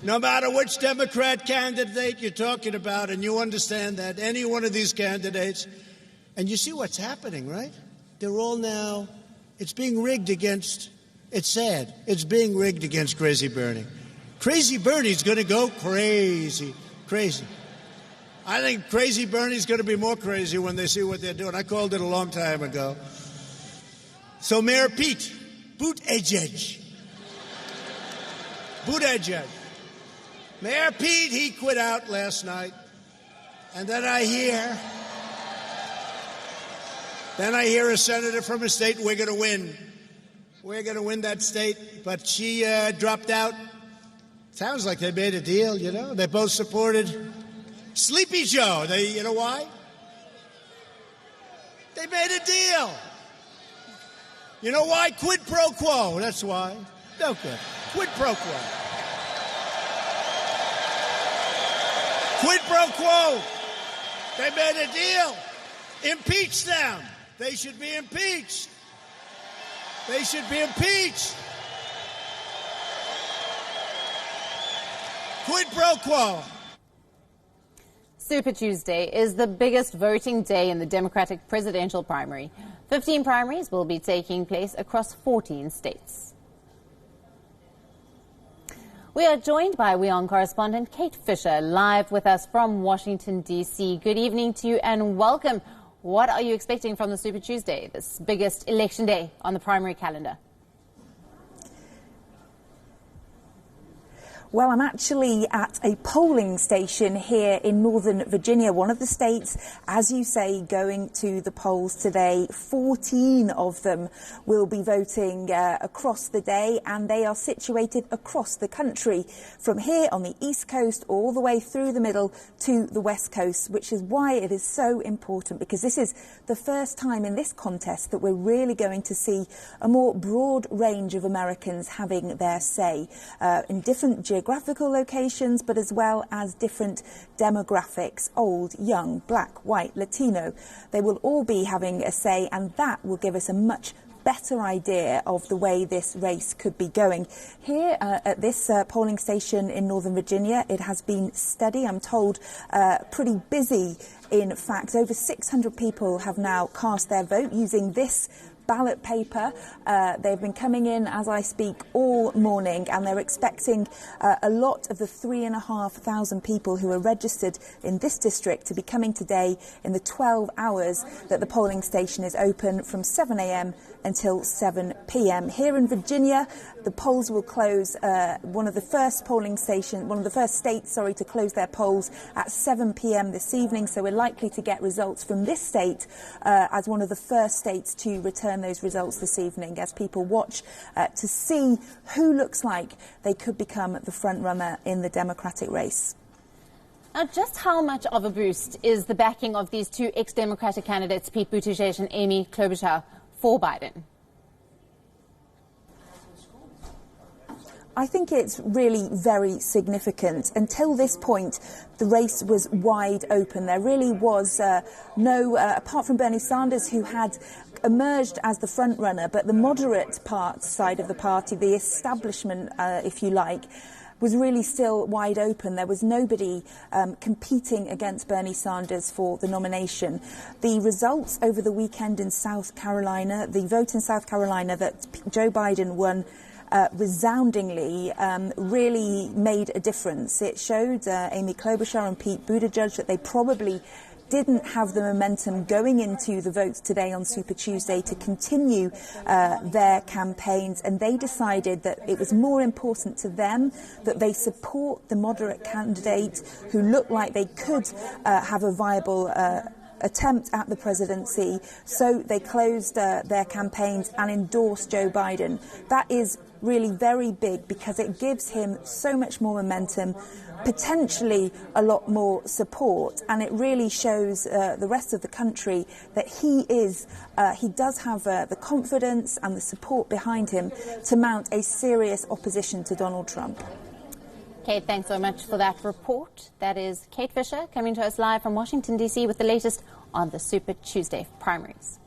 No matter which Democrat candidate you're talking about, and you understand that, any one of these candidates, and you see what's happening, right? They're all now, it's being rigged against, it's sad, it's being rigged against Crazy Bernie. Crazy Bernie's going to go crazy. I think Crazy Bernie's going to be more crazy when they see what they're doing. I called it a long time ago. So Mayor Pete Buttigieg. Mayor Pete, he quit out last night. And then I hear a senator from a state, we're going to win. We're going to win that state. But she dropped out. Sounds like they made a deal, you know. They both supported Sleepy Joe. You know why? They made a deal. You know why? Quid pro quo. That's why. No good. Quid pro quo. Quid pro quo. They made a deal. Impeach them. They should be impeached. They should be impeached. Quid pro quo. Super Tuesday is the biggest voting day in the Democratic presidential primary. 15 primaries will be taking place across 14 states. We are joined by WION correspondent Kate Fisher, live with us from Washington, D.C. Good evening to you and welcome. What are you expecting from the Super Tuesday, this biggest election day on the primary calendar? Well, I'm actually at a polling station here in Northern Virginia, one of the states, as you say, going to the polls today. 14 of them will be voting across the day, and they are situated across the country, from here on the East Coast all the way through the middle to the West Coast, which is why it is so important, because this is the first time in this contest that we're really going to see a more broad range of Americans having their say in different geographical locations, but as well as different demographics: old, young, black, white, Latino. They will all be having a say, and that will give us a much better idea of the way this race could be going. Here at this polling station in Northern Virginia, it has been steady, I'm told, pretty busy. In fact, over 600 people have now cast their vote using this ballot paper. They've been coming in as I speak all morning, and they're expecting a lot of the 3,500 people who are registered in this district to be coming today in the 12 hours that the polling station is open, from 7 a.m. until 7 p.m. Here in Virginia, the polls will close, one of the first states to close their polls at 7 p.m. this evening, so we're likely to get results from this state as one of the first states to return those results this evening, as people watch to see who looks like they could become the front runner in the Democratic race. Now, just how much of a boost is the backing of these two ex-Democratic candidates, Pete Buttigieg and Amy Klobuchar, for Biden? I think it's really very significant. Until this point, the race was wide open. There really was apart from Bernie Sanders, who had emerged as the front runner, but the moderate side of the party, the establishment, if you like, was really still wide open. There was nobody competing against Bernie Sanders for the nomination. The results over the weekend in South Carolina, the vote in South Carolina that Joe Biden won resoundingly, really made a difference. It showed Amy Klobuchar and Pete Buttigieg that they probably didn't have the momentum going into the votes today on Super Tuesday to continue their campaigns, and they decided that it was more important to them that they support the moderate candidate who looked like they could have a viable attempt at the presidency. So they closed their campaigns and endorsed Joe Biden. That is really very big, because it gives him so much more momentum, potentially a lot more support, and it really shows the rest of the country that he does have the confidence and the support behind him to mount a serious opposition to Donald Trump. Kate, thanks so much for that report. That is Kate Fisher coming to us live from Washington, D.C. with the latest on the Super Tuesday primaries.